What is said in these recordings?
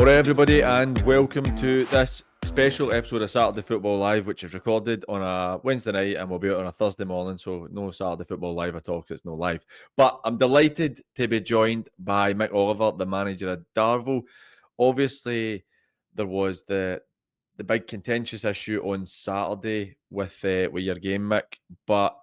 All right, everybody, and welcome to this special episode of Saturday Football Live, which is recorded on a Wednesday night and will be out on a Thursday morning, so no Saturday Football Live at all because it's no live. But I'm delighted to be joined by Mick Oliver, the manager of Darvel. Obviously, there was the big contentious issue on Saturday with your game, Mick, but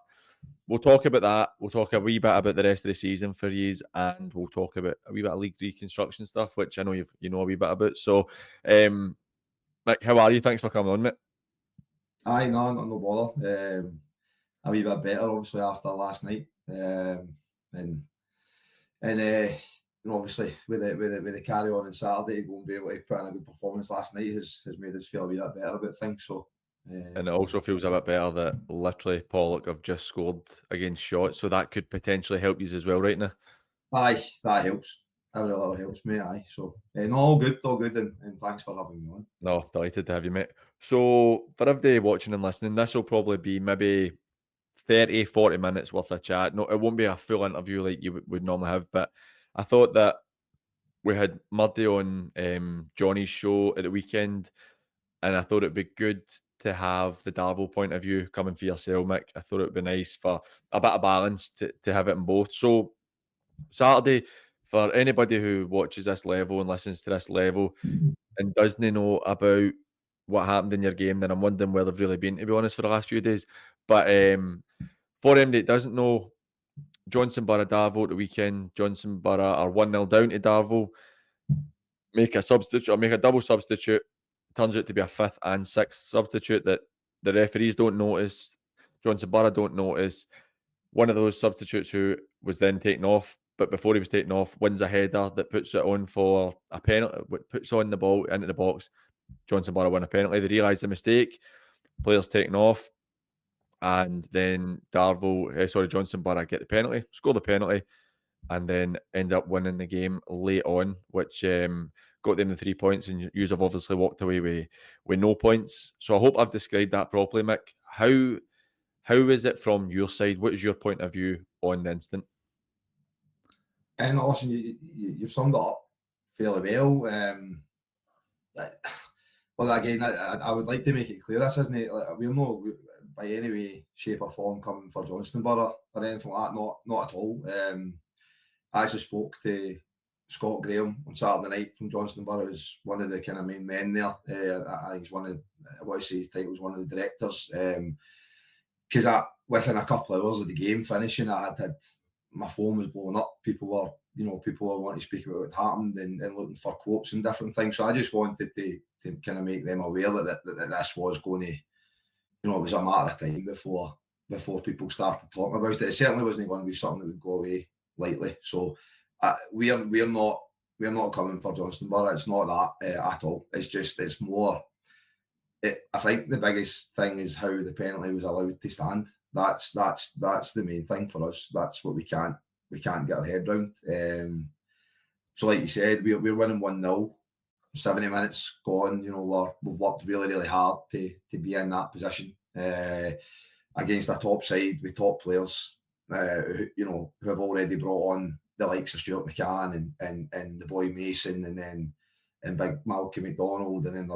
we'll talk about that. We'll talk a wee bit about the rest of the season for yous, and we'll talk about a wee bit of league reconstruction stuff, which I know you know a wee bit about. So, Mick, how are you? Thanks for coming on, mate. Aye, no bother. A wee bit better, obviously, after last night, and obviously with the carry on Saturday, to go and be able to put in a good performance last night has made us feel a wee bit better about things. So. And it also feels a bit better that literally Pollock have just scored against Shot, so that could potentially help you as well right now. Aye, that helps. That really helps me, aye. So, no, all good, and thanks for having me on. No, delighted to have you, mate. So, for everybody watching and listening, this will probably be maybe 30, 40 minutes worth of chat. No, it won't be a full interview like you would normally have, but I thought that we had Murdy on Johnny's show at the weekend, and I thought it'd be good to have the Darvel point of view coming for yourself, Mick. I thought it'd be nice for a bit of balance to have it in both. So Saturday, for anybody who watches this level and listens to this level and doesn't know about what happened in your game, then I'm wondering where they've really been, to be honest, for the last few days. But for anybody that doesn't know, Johnson Borough Darvel at the weekend, Johnson Borough are 1-0 down to Darvel, make a substitute or make a double substitute. Turns out to be a fifth and sixth substitute that the referees don't notice, Johnson Borough don't notice. One of those substitutes who was then taken off, but before he was taken off, wins a header that puts it on for a penalty, puts on the ball into the box. Johnson Borough win a penalty. They realise the mistake, players taken off, and then Johnson Borough get the penalty, score the penalty, and then end up winning the game late on, which got them the 3 points, and you have obviously walked away with no points. So I hope I've described that properly, Mick. How is it from your side? What is your point of view on the incident? And listen, you've summed it up fairly well. Well, again, I would like to make it clear this isn't it? Like, we're not by any way, shape or form coming for Johnston Borough or anything like that. Not at all. I actually spoke to Scott Graham on Saturday night from Johnston Borough, who's one of the kind of main men there. I think he's one of, I want to say his title was one of the directors. Because within a couple of hours of the game finishing, I had my phone was blowing up. People were wanting to speak about what happened and looking for quotes and different things. So I just wanted to kind of make them aware that this was going to, it was a matter of time before people started talking about it. It certainly wasn't going to be something that would go away lightly. So we're not coming for Johnston Borough. It's not that at all. It's more. I think the biggest thing is how the penalty was allowed to stand. That's the main thing for us. That's what we can't get our head around. So like you said, we're winning 1-0, 70 minutes gone. We've worked really, really hard to be in that position against a top side with top players who have already brought on the likes of Stuart McCann and the boy Mason and big Malcolm McDonald, and then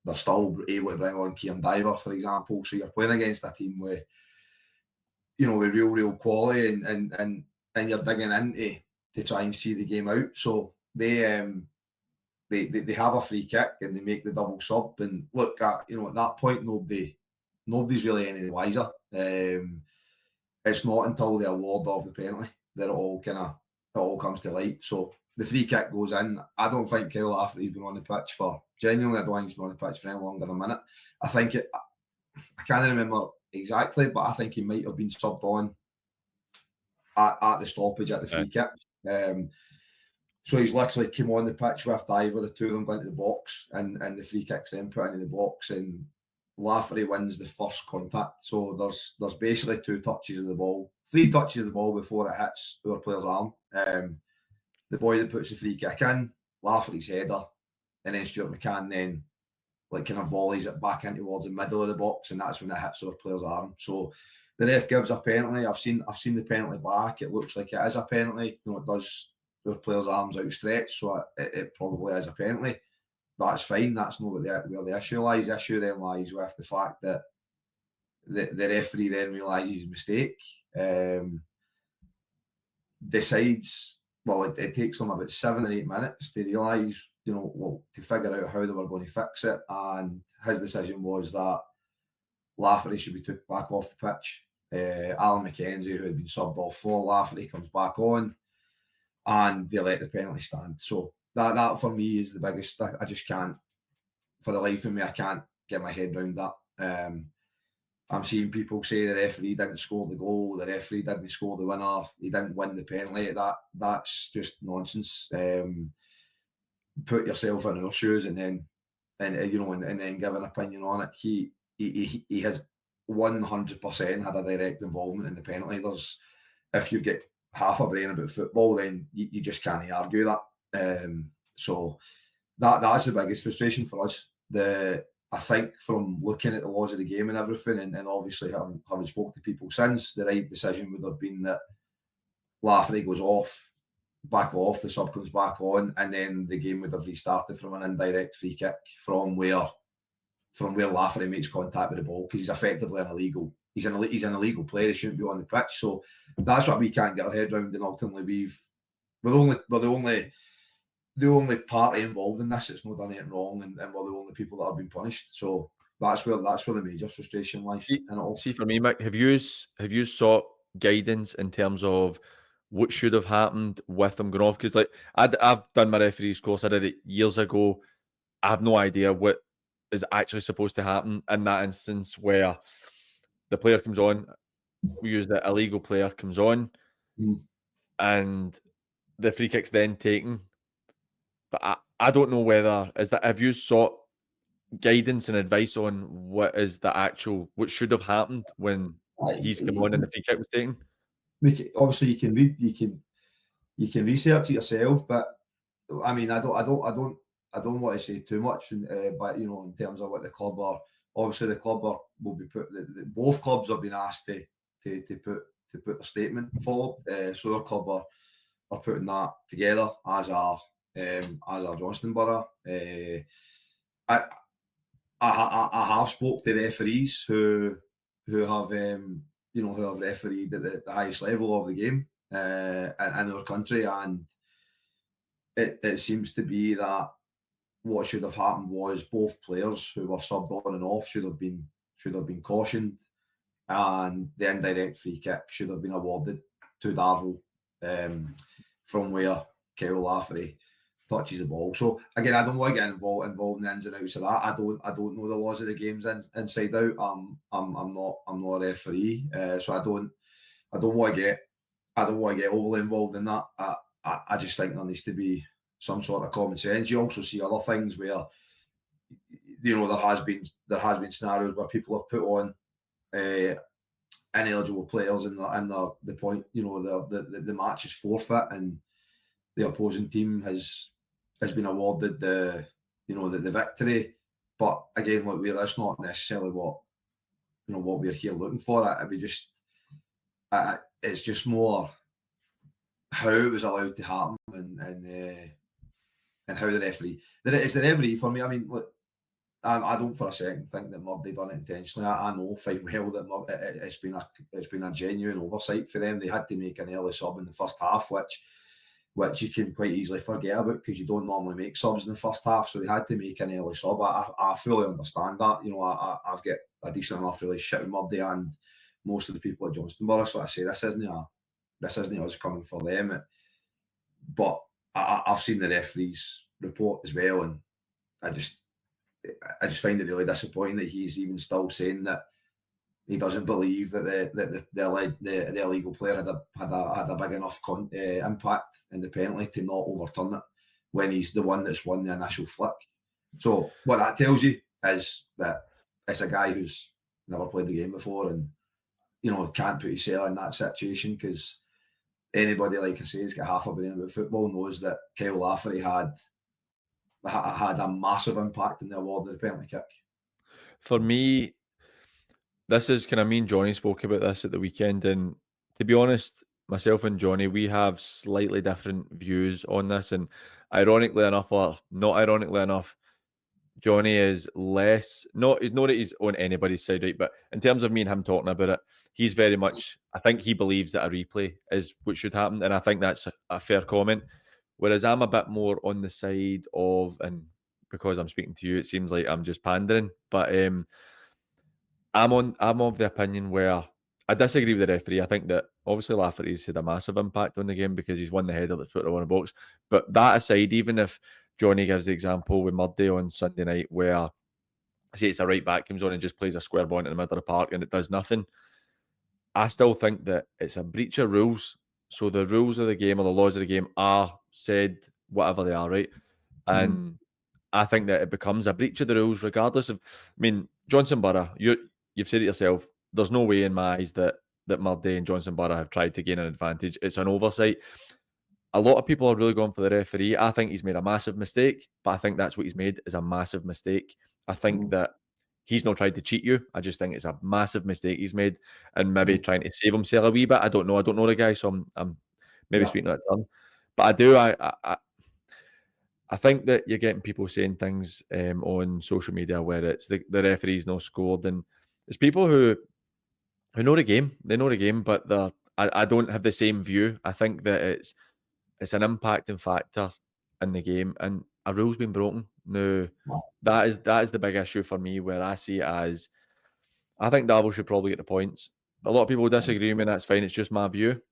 they're still able to bring on Kieran Diver, for example. So you're playing against a team with real quality and you're digging into to try and see the game out. So they have a free kick and they make the double sub. And look at that point, nobody's really any the wiser. It's not until the award of the penalty that it all comes to light. So the free kick goes in. I don't think Kyle Lafferty's been on the pitch for, genuinely, I don't think he's been on the pitch for any longer than a minute. I can't remember exactly, but I think he might have been subbed on at the stoppage at the free kick. So he's literally came on the pitch with Diver, the two of them going into the box, and the free kick's then put into the box, and Lafferty wins the first contact. So there's basically 3 touches of the ball before it hits our player's arm. The boy that puts the free kick in, Lafferty's header, and then Stuart McCann then kind of volleys it back in towards the middle of the box, and that's when it hits our player's arm. So the ref gives a penalty. I've seen the penalty back. It looks like it is a penalty. It does their player's arms outstretched, so it probably is a penalty. That's fine. That's not where the issue lies. The issue then lies with the fact that the referee then realises his mistake, decides. Well, it takes them about 7 or 8 minutes to realise, to figure out how they were going to fix it. And his decision was that Lafferty should be took back off the pitch. Alan McKenzie, who had been subbed off for Lafferty, comes back on, and they let the penalty stand. So that for me is the biggest. I just can't, for the life of me, I can't get my head around that. I'm seeing people say the referee didn't score the goal, the referee didn't score the winner, he didn't win the penalty. That's just nonsense. Put yourself in our shoes and then give an opinion on it. He has 100% had a direct involvement in the penalty. If you've got half a brain about football, then you just can't argue that. So that's the biggest frustration for us. I think from looking at the laws of the game and everything, and obviously having spoken to people since, the right decision would have been that Lafferty goes back off, the sub comes back on, and then the game would have restarted from an indirect free kick from where Lafferty makes contact with the ball, because he's effectively an illegal. He's an illegal player. He shouldn't be on the pitch. So that's what we can't get our head around, and ultimately we're the only party involved in this that's not done anything wrong, and we're the only people that have been punished. So that's where the major frustration lies. See, for me, Mick, have you sought guidance in terms of what should have happened with them going off? Because I've done my referee's course. I did it years ago. I have no idea what is actually supposed to happen in that instance where the player comes on. We use the illegal player comes on, and the free kick's then taken. But I don't know whether have you sought guidance and advice on what should have happened when he's come on and the free kick was taken? Obviously, you can research it yourself, but I mean, I don't want to say too much, but in terms of what the club are. Obviously, the club will be both clubs have been asked to put a statement forward. So the club are putting that together, as are Johnstone Borough. I have spoke to referees who have who have refereed at the highest level of the game in our country, and it seems to be that what should have happened was both players who were subbed on and off should have been cautioned, and the indirect free kick should have been awarded to Darvel from where Kyle Lafferty touches the ball. So again, I don't want to get involved in the ins and outs of that. I don't know the laws of the games inside out. I'm not a referee, so I don't want to get overly involved in that. I just think there needs to be some sort of common sense. You also see other things where there has been scenarios where people have put on ineligible players in the point the match is forfeit and the opposing team has been awarded the victory. But again, that's not necessarily what we're here looking for. It's just more how it was allowed to happen and how the referee. It's the referee for me. I mean, look, I don't for a second think that Murdy done it intentionally. I know fine well that it's been a genuine oversight for them. They had to make an early sub in the first half, which you can quite easily forget about because you don't normally make subs in the first half. So they had to make an early sub. I fully understand that. I've got a decent enough relationship with Murdy and most of the people at Johnstone Borough. So I say this isn't us coming for them. But I've seen the referee's report as well, and I just find it really disappointing that he's even still saying that he doesn't believe that the illegal player had a big enough impact in the penalty to not overturn it when he's the one that's won the initial flick. So what that tells you is that it's a guy who's never played the game before and can't put himself in that situation, because anybody, like I say, has got half a brain about football knows that Kyle Lafferty had a massive impact in the award of the penalty kick. For me, this is me and Johnny spoke about this at the weekend, and to be honest, myself and Johnny, we have slightly different views on this, and ironically enough, or not ironically enough, Johnny is less not that he's on anybody's side, right? But in terms of me and him talking about it, he's very much. I think he believes that a replay is what should happen, and I think that's a fair comment. Whereas I'm a bit more on the side of, and because I'm speaking to you, it seems like I'm just pandering. But I'm of the opinion where I disagree with the referee. I think that obviously Lafferty's had a massive impact on the game because he's won the header that's put the one in the box. But that aside, even if Johnny gives the example with Murday on Sunday night where say it's a right back comes on and just plays a square ball into the middle of the park and it does nothing, I still think that it's a breach of rules. So the rules of the game or the laws of the game are said whatever they are, right? Mhm. And I think that it becomes a breach of the rules, regardless of. I mean, Johnson Borough, you've said it yourself. There's no way in my eyes that Murday and Johnson Borough have tried to gain an advantage. It's an oversight. A lot of people are really going for the referee. I think he's made a massive mistake, but I think that's what he's made is a massive mistake. I think Mhm. that he's not tried to cheat you. I just think it's a massive mistake he's made, and maybe Mhm. trying to save himself a wee bit. I don't know. I don't know the guy, so I'm maybe Yeah. speaking out of turn. But I do. I think that you're getting people saying things on social media where it's the referee's not scored, and it's people who know the game. They know the game, but I don't have the same view. I think that it's an impacting factor in the game, and a rule's been broken. Now, Wow. that is the big issue for me, where I see it as I think Darvel should probably get the points. A lot of people disagree with me, and that's fine. It's just my view.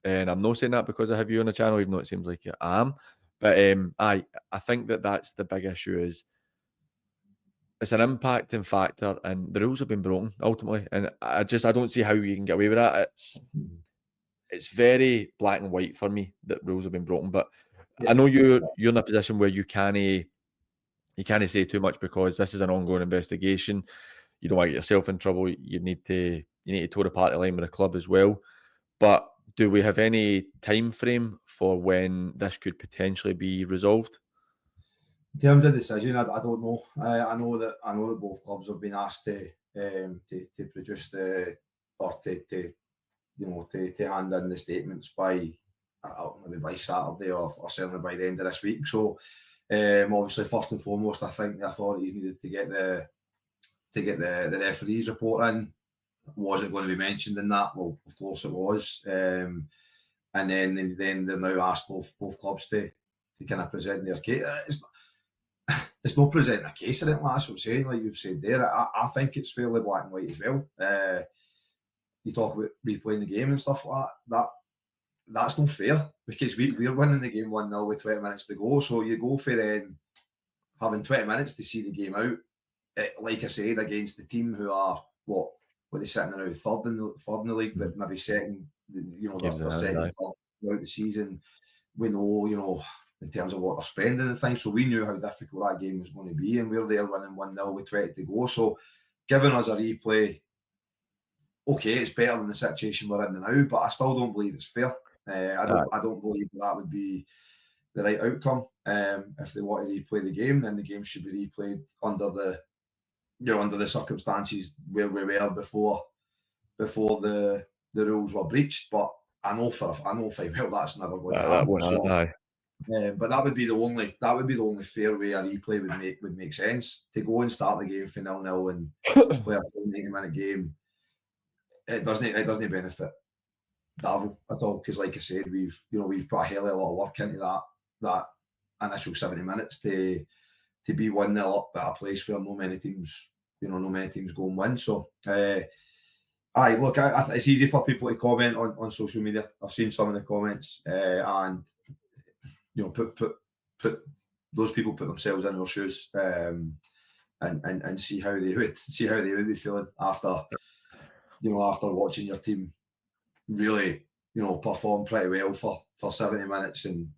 And I'm not saying that because I have you on the channel, even though it seems like I am. But I think that that's the big issue is it's an impacting factor, and the rules have been broken ultimately. And I don't see how you can get away with that. Mhm. It's very black and white for me that rules have been broken. But Yeah. I know you're in a position where you can't say too much because this is an ongoing investigation. You don't want to get yourself in trouble. You need to toe the party line with the club as well. But do we have any time frame for when this could potentially be resolved? In terms of decision, I don't know. I know that both clubs have been asked to produce the or to to hand in the statements by maybe by Saturday or certainly by the end of this week. So obviously, first and foremost, I think the authorities needed to get the referee's report in. Was it going to be mentioned in that? Well, of course it was. And then they're now asked both clubs to kind of present their case. It's not presenting a case, I think. That's what I'm saying. Like you've said there, I think it's fairly black and white as well. You talk about replaying the game and stuff like that. That's not fair because we're winning the game 1-0 with 20 minutes to go. So you go for then having 20 minutes to see the game out. Like I said, against the team who are what they sitting around third in the league, but maybe second. Games in They're hand, second aye. third throughout the season. We know, in terms of what they're spending and things. So we knew how difficult that game was going to be, and we're there winning 1-0 with 20 to go. So giving us a replay, okay, it's better than the situation we're in now, but I still don't believe it's fair. I Aye. don't believe that would be the right outcome. If they want to replay the game, then the game should be replayed under the circumstances where we were before the rules were breached. But I know fine well that's never going to That happen. won't So, aye. but that would be the only fair way a replay would make sense to go and start the game for 0-0 and play a full 90-minute game. It doesn't benefit Darvel at all because, like I said, we've put a hell of a lot of work into that initial 70 minutes to be 1-0 up at a place where no many teams go and win. So, aye, look, it's easy for people to comment on social media. I've seen some of the comments, and put those people put themselves in their shoes, and see how they would be feeling after watching your team really perform pretty well for 70 minutes. And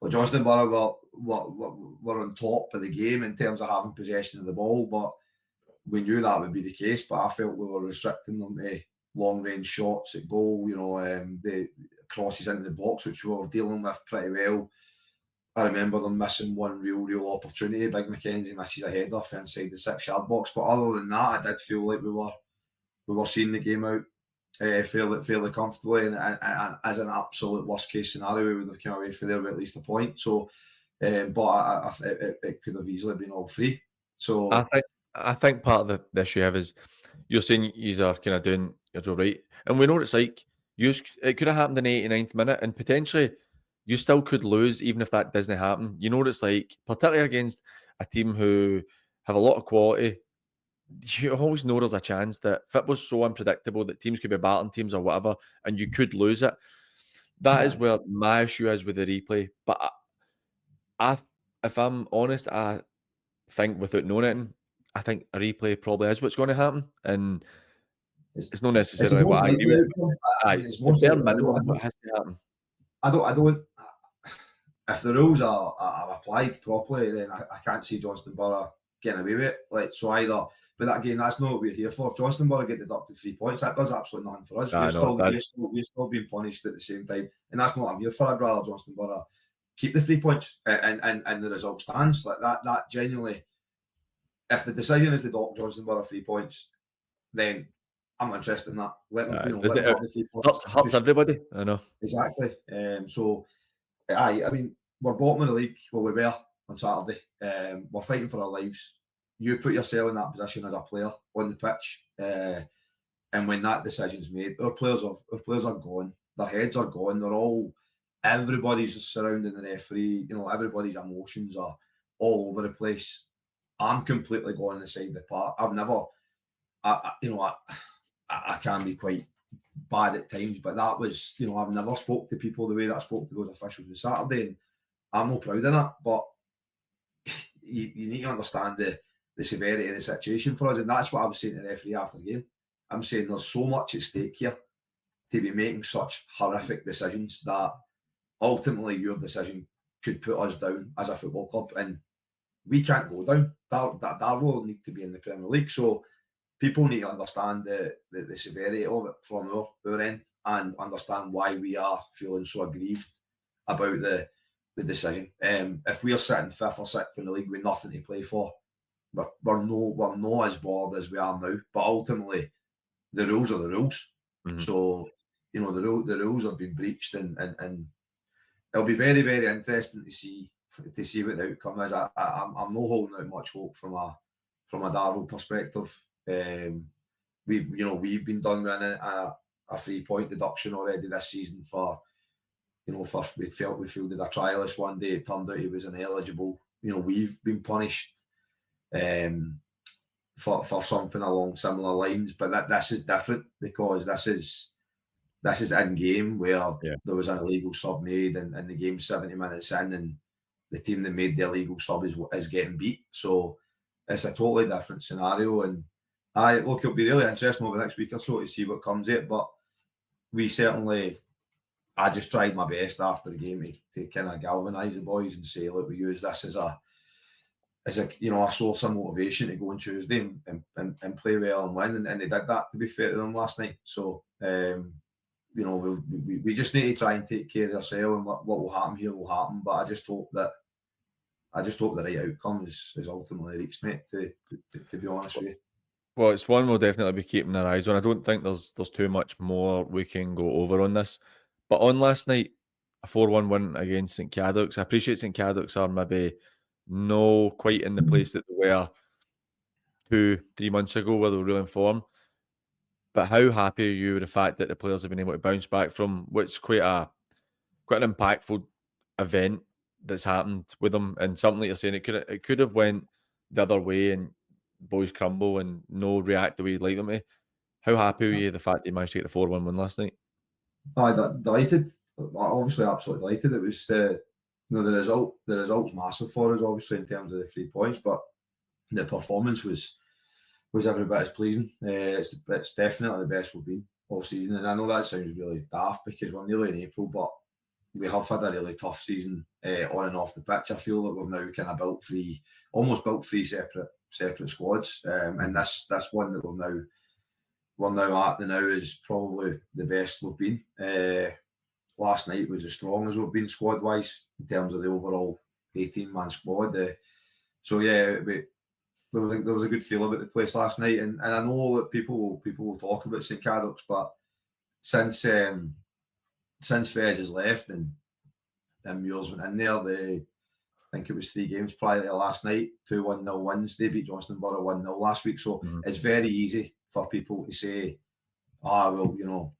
well, Johnston Borough were on top of the game in terms of having possession of the ball, but we knew that would be the case. But I felt we were restricting them to long range shots at goal, the crosses into the box, which we were dealing with pretty well. I remember them missing one real opportunity. Big McKenzie misses a header inside the 6-yard box. But other than that, I did feel like we were seeing the game out fairly comfortably, and as an absolute worst case scenario, we would have come away from there with at least a point. So, but it could have easily been all three. So I think part of the issue you have is you're saying you are kind of doing your job right, and we know what it's like. It could have happened in the 89th minute, and potentially you still could lose even if that doesn't happen. You know what it's like, particularly against a team who have a lot of quality. You always know there's a chance that football's so unpredictable that teams could be battling teams or whatever, and you could lose it. That is yeah, where my issue is with the replay. But I if I'm honest, I think without knowing it, I think a replay probably is what's going to happen, and it's it's not it's the necessarily what most I agree likely with. outcome. I Aye, mean, it's the most bare likely. minimum what has to happen. I don't. If the rules are applied properly, then I can't see Johnston Borough getting away with it. Like, so either, but that, again, that's not what we're here for. If Johnston Borough get deducted 3 points, that does absolutely nothing for us. I know it does. We're still being punished at the same time, and that's not what I'm here for. I'd rather Johnston Borough keep the 3 points, and the result stands like that. That genuinely, if the decision is to dock Johnston Borough 3 points, then I'm not interested in that. Let them, let Doesn't them it? have the 3 points. Hurts Just everybody. I know. exactly. So I mean, we're bottom of the league. Well, we were on Saturday. We're fighting for our lives. You put yourself in that position as a player on the pitch, and when that decision's made, our players are gone. Their heads are gone. Everybody's just surrounding the referee. Everybody's emotions are all over the place. I'm completely going on the side of the park. I've never, I can be quite bad at times, but that was, I've never spoke to people the way that I spoke to those officials on Saturday, and I'm not proud of that. But you need to understand the severity of the situation for us, and that's what I was saying to the referee after the game. I'm saying there's so much at stake here to be making such horrific decisions that ultimately your decision could put us down as a football club, and we can't go down. Darvel need to be in the Premier League, so people need to understand the severity of it from our end, and understand why we are feeling so aggrieved about the decision. If we're sitting fifth or sixth in the league with nothing to play for, we're not as bored as we are now. But ultimately, the rules are the rules. Mhm. So the rules have been breached, and it'll be very, very interesting to see what the outcome is. I'm not holding out much hope from a Darvel perspective. We've been done with a 3-point deduction already this season for we fielded a trialist one day. It turned out he was ineligible. We've been punished for something along similar lines, but this is different because this is in game where there was an illegal sub made, and the game's 70 minutes in, and the team that made the illegal sub is getting beat. So it's a totally different scenario, and it'll be really interesting over the next week or so to see what comes of it. But I just tried my best after the game to kind of galvanise the boys and say, look, we use this as a source of motivation to go on Tuesday and play well and win, and they did that, to be fair to them, last night. So we just need to try and take care of ourselves, and what will happen here will happen. But I just hope the right outcome is ultimately reached, mate, to be honest with you. Well, it's one we'll definitely be keeping our eyes on. I don't think there's too much more we can go over on this. But on last night, a 4-1 win against St Caicos. I appreciate St Caicos are maybe no quite in the place that they were 2-3 months ago where they were really in form. But how happy are you with the fact that the players have been able to bounce back from what's quite an impactful event that's happened with them, and something like you're saying, it could have went the other way and boys crumble and no react the way you'd like them to. How happy were you the fact that you managed to get the 4-1 win last night? Delighted. Obviously, absolutely delighted. It was the result. The result's massive for us, obviously, in terms of the 3 points, but the performance was every bit as pleasing. It's definitely the best we've been all season, and I know that sounds really daft because we're nearly in April, but we have had a really tough season on and off the pitch. I feel that we've now kind of almost built three separate squads, and this one that we're now at now is probably the best we've been. Last night was as strong as we've been squad wise in terms of the overall 18-man squad. So yeah, there was a good feel about the place last night, and I know that people will talk about St Caicos, but since Fez has left and Muir's went in there, I think it was 3 games prior to last night, 2 1-0 wins. They beat Johnston Borough 1-0 last week. So it's very easy for people to say, well, you know,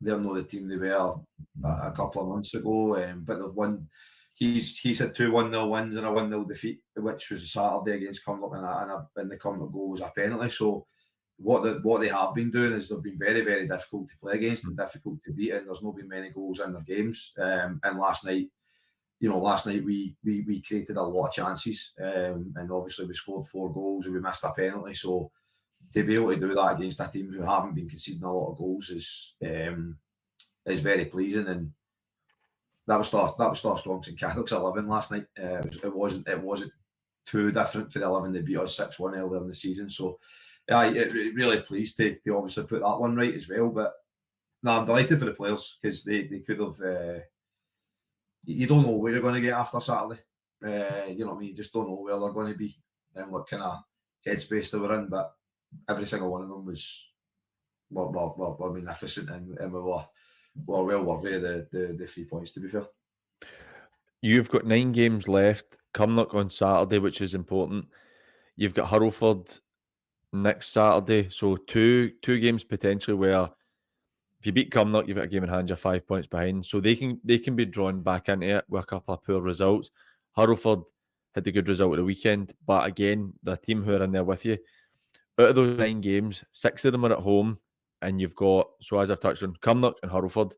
they're not the team they were a couple of months ago, but they've won. He's had 2 1-0 wins and a 1-0 defeat, which was a Saturday against Cumnock, and the Cumnock goal was a penalty. So what they have been doing is they've been very, very difficult to play against and difficult to beat, and there's not been many goals in their games. And last night we created a lot of chances, and obviously we scored 4 goals and we missed a penalty. So to be able to do that against a team who haven't been conceding a lot of goals is very pleasing, and that was still strong St Caicos 11 last night. It wasn't too different for the 11 they beat us 6-1 earlier in the season. So really pleased to obviously put that one right as well. But no, I'm delighted for the players because they could have. You don't know where you're going to get after Saturday. You know what I mean? You just don't know where they're going to be and what kind of headspace they were in. But every single one of them were magnificent, and we were well worthy of the 3 points, to be fair. You've got 9 games left. Cumnock on Saturday, which is important. You've got Hurlford next Saturday. So two games potentially where if you beat Cumnock, you've got a game in hand, you're 5 points behind. So they can be drawn back into it with a couple of poor results. Hurlford had a good result at the weekend, but again, the team who are in there with you, out of those 9 games, 6 of them are at home, and you've got, so as I've touched on, Cumnock and Hurlford.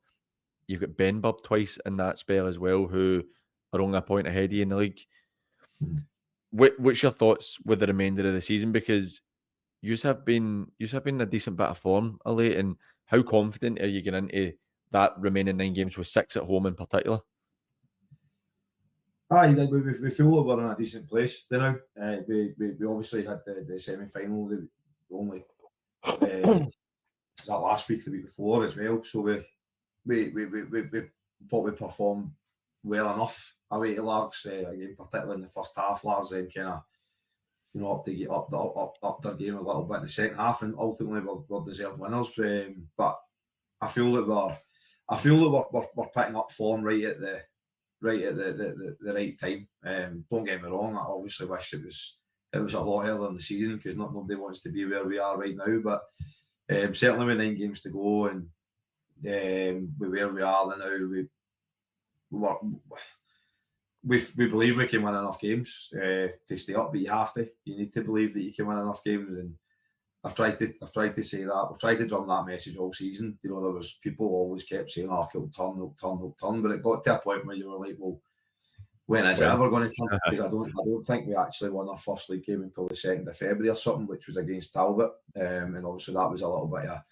You've got Benburb twice in that spell as well, who are only a point ahead of you in the league. What's your thoughts with the remainder of the season? Because you have been a decent bit of form of late, and how confident are you getting into that remaining 9 games with 6 at home in particular? We feel that we're in a decent place now. We obviously had the semi-final, the only was that last week, the week before as well. So we thought we performed well enough away to Largs, again, particularly in the first half. Largs then kind of, you know, up their game a little bit in the second half, and ultimately we're deserved winners. But I feel that we're picking up form right at the right time. Don't get me wrong, I obviously wish it was a lot earlier in the season because nobody wants to be where we are right now. But certainly with 9 games to go and with where we are now, we believe we can win enough games to stay up. But you need to believe that you can win enough games, and I've tried to say that. We've tried to drum that message all season. You know, there was people always kept saying, it'll turn, but it got to a point where you were like, well, when is it ever going to turn? Because I don't think we actually won our first league game until the 2nd of February or something, which was against Talbot. And obviously that was a little bit of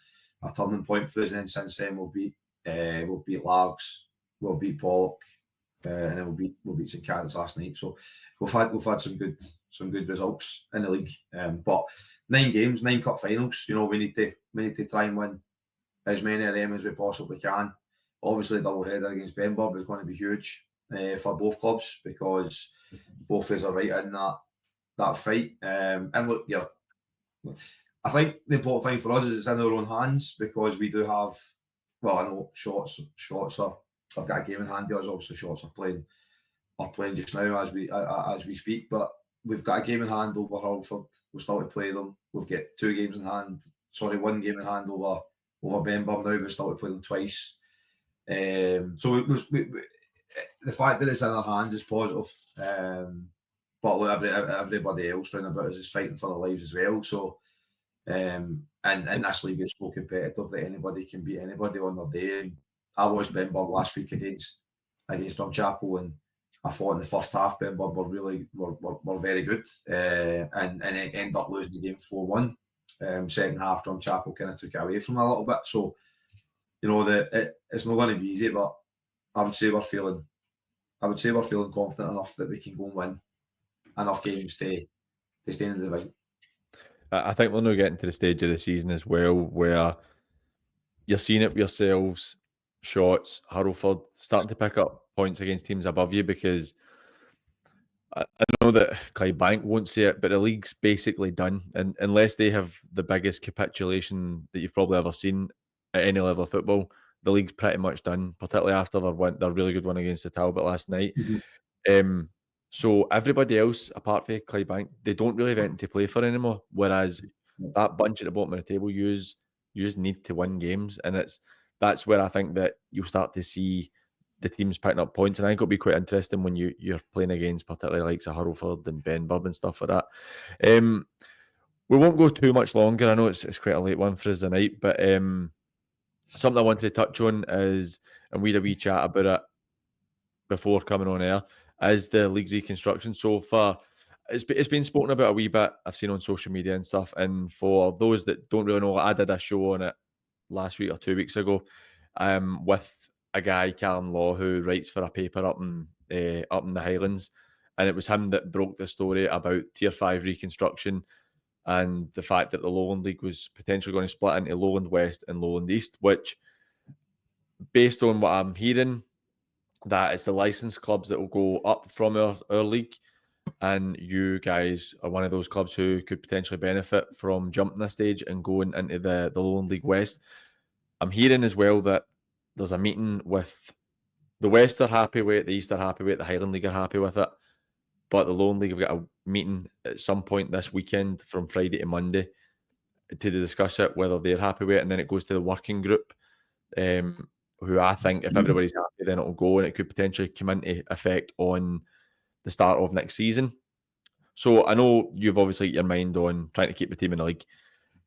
a turning point for us. And then since then we've beat Largs, we've beat Pollock, and then we'll beat St Caicos last night. So we've had some good results in the league. But 9 games, 9 cup finals. You know, we need to try and win as many of them as we possibly can. Obviously, double header against Benburb is going to be huge for both clubs because both of us are right in that fight. And look, I think the important thing for us is it's in our own hands because we do have. Well, I know shots are. I've got a game in hand. There's obviously shots are playing just now as we speak. But we've got a game in hand over Hurlford. We'll start to play them. We've got 2 games in hand. Sorry, 1 game in hand over Benburb now. We'll start to play them twice. So the fact that it's in our hands is positive. But look, everybody else around about us is fighting for their lives as well. So, and this league is so competitive that anybody can beat anybody on their day. And I watched Benburb last week against Drumchapel, and I thought in the first half Benburb were very good, and ended up losing the game 4-1. Second half Drumchapel kind of took it away from them a little bit. So, you know, it's not going to be easy, but I would say we're feeling confident enough that we can go and win enough games to stay in the division. I think we're now getting to the stage of the season as well where you're seeing it yourselves. Shots, Hurlford starting to pick up points against teams above you because I know that Clydebank won't say it, but the league's basically done, and unless they have the biggest capitulation that you've probably ever seen at any level of football, the league's pretty much done, particularly after their really good one against the Talbot last night. So everybody else, apart from Clydebank, they don't really have anything to play for anymore. Whereas that bunch at the bottom of the table, you just need to win games, and that's where I think that you'll start to see the teams picking up points. And I think it'll be quite interesting when you're playing against particularly like Hurlford and Benburb and stuff like that. We won't go too much longer. I know it's quite a late one for us tonight, but something I wanted to touch on is, and we had a wee chat about it before coming on air, is the league reconstruction. So far, it's been spoken about a wee bit. I've seen on social media and stuff. And for those that don't really know, I did a show on it last week or 2 weeks ago, with a guy, Callum Law, who writes for a paper up in the Highlands, and it was him that broke the story about Tier 5 reconstruction and the fact that the Lowland League was potentially going to split into Lowland West and Lowland East, which, based on what I'm hearing, that it's the licensed clubs that will go up from our league, and you guys are one of those clubs who could potentially benefit from jumping a stage and going into the Lowland League West. I'm hearing as well that there's a meeting with the West are happy with it, the East are happy with it, the Highland League are happy with it, but the Lowland League have got a meeting at some point this weekend from Friday to Monday to discuss it, whether they're happy with it, and then it goes to the working group, who I think if everybody's happy, then it'll go, and it could potentially come into effect on the start of next season. So I know you've obviously got your mind on trying to keep the team in the league,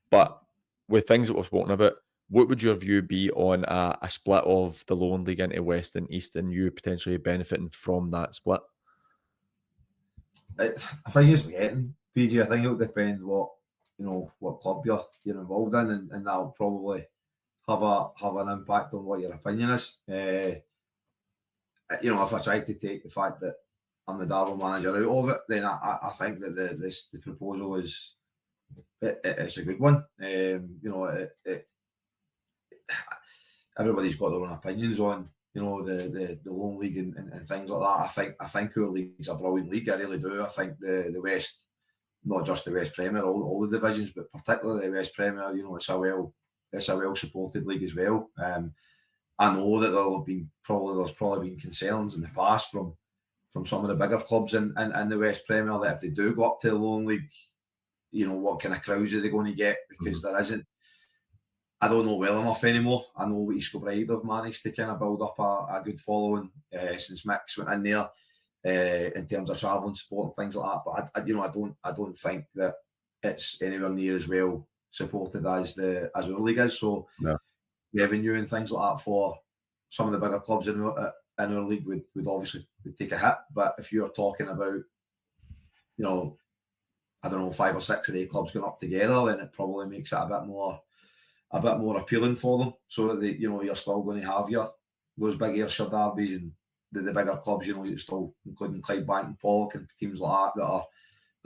but with things that we've spoken about, what would your view be on a split of the Lowland League into West and East, and you potentially benefiting from that split? I think it's getting PG. I think it'll depend what club you're involved in, and that'll probably have an impact on what your opinion is. If I try to take the fact that I'm the Darvel manager out of it, then I think that the proposal is it's a good one. Everybody's got their own opinions on the Lowland League and things like that. I think our league's a brilliant league. I really do. I think the West, not just the West Premier, all the divisions, but particularly the West Premier, it's a well supported league as well. I know that there's probably been concerns in the past from some of the bigger clubs in the West Premier that if they do go up to the Lowland League, what kind of crowds are they going to get? Because there isn't. I don't know well enough anymore. I know East Kilbride have managed to kind of build up a good following since Mick's went in there in terms of travelling support and things like that. But I don't think that it's anywhere near as well supported as our league is. So revenue and things like that for some of the bigger clubs in our league would obviously take a hit. But if you're talking about, I don't know, 5 or 6 of the clubs going up together, then it probably makes it a bit more appealing for them. So that you're still going to have those big Ayrshire derbies and the bigger clubs. You're still including Clydebank and Pollock and teams like that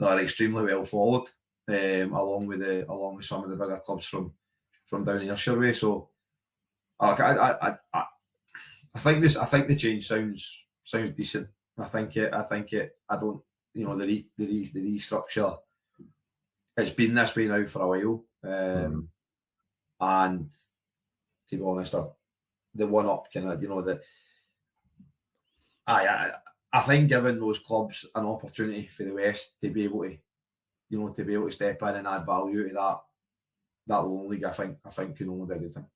are extremely well followed, along with some of the bigger clubs from down Ayrshire way. So I think the change sounds decent. I think it. I don't. The restructure. It's been this way now for a while, and to be honest, the one up kind of I think giving those clubs an opportunity for the West to be able to step in and add value to that Lowland League, I think can only be a good thing.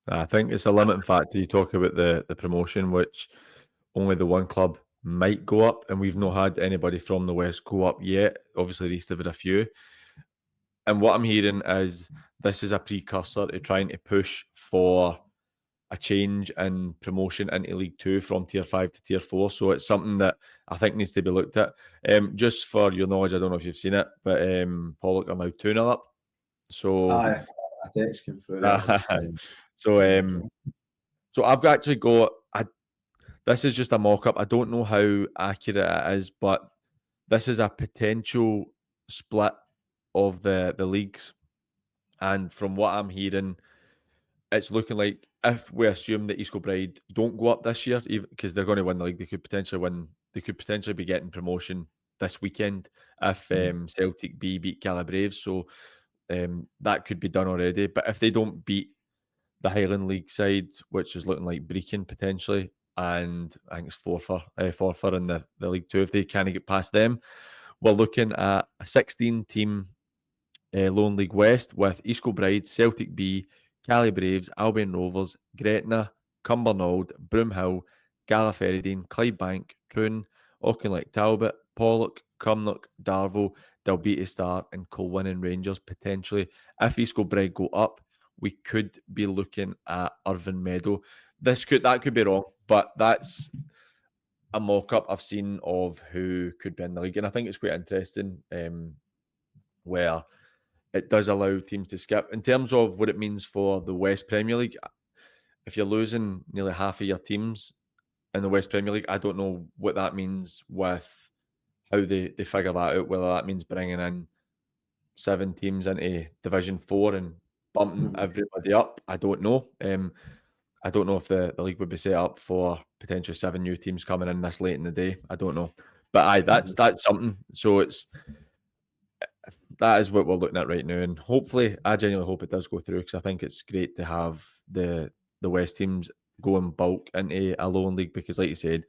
I think it's a limiting factor. You talk about the promotion, which only the one club might go up, and we've not had anybody from the West go up yet. Obviously, the East have had a few. And what I'm hearing is this is a precursor to trying to push for a change in promotion into League 2 from Tier 5 to Tier 4. So it's something that I think needs to be looked at. Just for your knowledge, I don't know if you've seen it, but Pollock are now 2-0 up. So a text came through. So I've actually got this is just a mock-up. I don't know how accurate it is, but this is a potential split of the leagues. And from what I'm hearing, it's looking like if we assume that East Kilbride don't go up this year, because they're going to win the league, they could potentially be getting promotion this weekend if Celtic B beat Calabraves. So that could be done already. But if they don't beat the Highland League side, which is looking like Brecon potentially, and I think it's Forfar in the League Two if they can't get past them. We're looking at a 16-team Lone League West with East Kilbride, Celtic B, Cali Braves, Albion Rovers, Gretna, Cumbernauld, Broomhill, Gallagherrydene, Clydebank, Troon, Auchinleck Talbot, Pollock, Cumnock, Darvel, Dalbeattie Star, and Colwyn Rangers potentially. If East Kilbride go up, we could be looking at Irvine Meadow. That could be wrong, but that's a mock-up I've seen of who could be in the league, and I think it's quite interesting where it does allow teams to skip. In terms of what it means for the West Premier League, if you're losing nearly half of your teams in the West Premier League, I don't know what that means with how they figure that out, whether that means bringing in 7 teams into Division 4 and bumping everybody up. I don't know. I don't know if the league would be set up for potentially 7 new teams coming in this late in the day. I don't know. But that's something. So that is what we're looking at right now, and hopefully, I genuinely hope it does go through because I think it's great to have the West teams go in bulk into a Lone League because, like you said,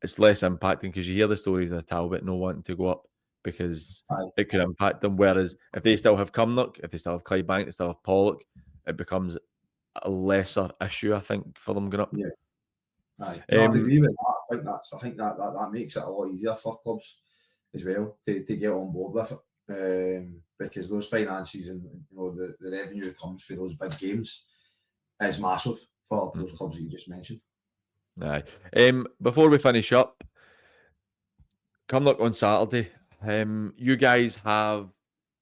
it's less impacting because you hear the stories of Talbot not wanting to go up because it could impact them. Whereas if they still have Cumnock, if they still have Clydebank, they still have Pollock, it becomes a lesser issue, I think, for them going up. Yeah, no, I agree with that. I think that makes it a lot easier for clubs as well to get on board with it. Because those finances and the revenue that comes for those big games is massive for those clubs that you just mentioned. Aye. Before we finish up, Cumnock on Saturday. You guys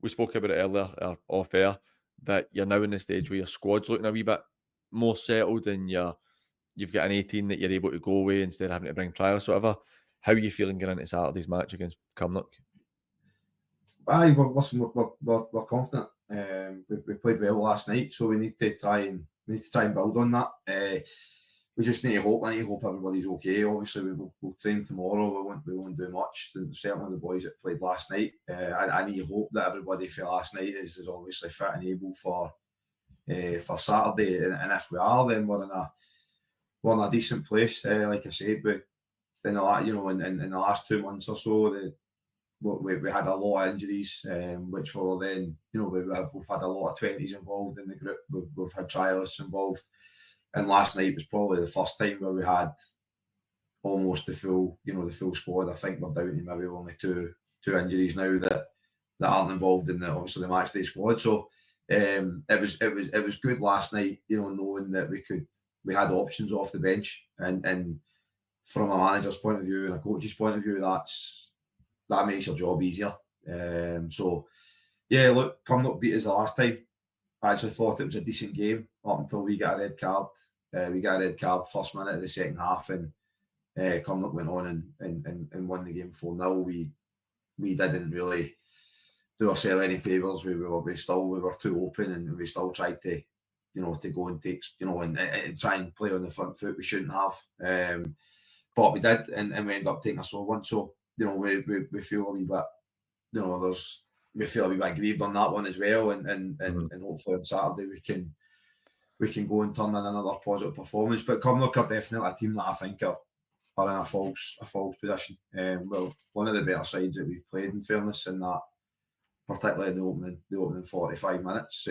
we spoke about it earlier off air, that you're now in the stage where your squad's looking a wee bit more settled and you've got an 18 that you're able to go away instead of having to bring trials, whatever. How are you feeling going into Saturday's match against Cumnock? We're confident. We played well last night, so we need to try and build on that. We just need to hope. I need to hope everybody's okay. Obviously, we'll train tomorrow. We won't do much. Certainly, the boys that played last night. I need to hope that everybody for last night is obviously fit and able for Saturday. And if we are, then we're in a decent place. Like I said, in the last 2 months or so, we had a lot of injuries, which were then, we've had a lot of 20s involved in the group. We've had trialists involved. And last night was probably the first time where we had almost the full squad. I think we're down to maybe only two injuries now that aren't involved in obviously the match day squad. So it was good last night, knowing that we had options off the bench, and from a manager's point of view and a coach's point of view, that makes your job easier. So yeah, look, Cumnock beat us the last time. I actually thought it was a decent game up until we got a red card. We got a red card first minute of the second half, and Cumnock went on and won the game 4-0. We didn't really do ourselves any favours. We were too open, and we still tried to go and take and try and play on the front foot. We shouldn't have, but we did, and we ended up taking a sore one. So we feel a wee bit, we feel a wee bit grieved on that one as well, and hopefully on Saturday we can go and turn in another positive performance. But Cumnock are definitely a team that I think are in a false position. Well, one of the better sides that we've played, in fairness, in that, particularly in the opening 45 minutes.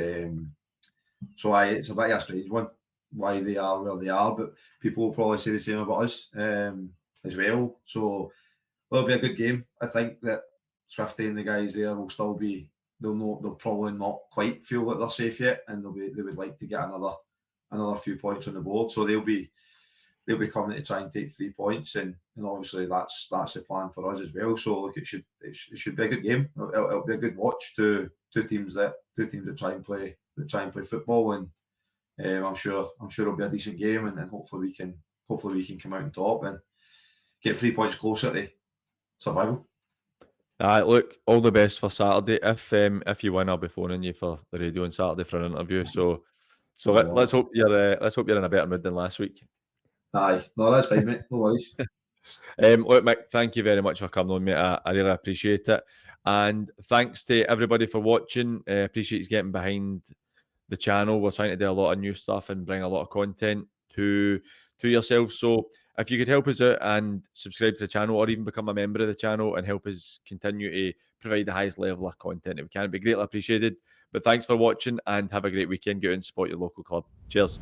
So it's a bit of a strange one why they are where they are, but people will probably say the same about us as well. So it'll be a good game. I think that Swifty and the guys there will still be. They'll probably not quite feel that they're safe yet, and they would like to get another few points on the board. So they'll be coming to try and take 3 points, and obviously that's the plan for us as well. So look, it should be a good game. It'll be a good watch to two teams that try and play football, and I'm sure it'll be a decent game, and hopefully we can come out on top and get 3 points closer to survival. Look, all the best for Saturday. If you win, I'll be phoning you for the radio on Saturday for an interview. So let's hope you're in a better mood than last week. Aye, no, that's fine, mate. No worries. Look, Mick, thank you very much for coming on, mate. I really appreciate it, and thanks to everybody for watching. Appreciate you getting behind the channel. We're trying to do a lot of new stuff and bring a lot of content to yourselves. So if you could help us out and subscribe to the channel, or even become a member of the channel and help us continue to provide the highest level of content that we can, it'd be greatly appreciated. But thanks for watching and have a great weekend. Go out and support your local club. Cheers.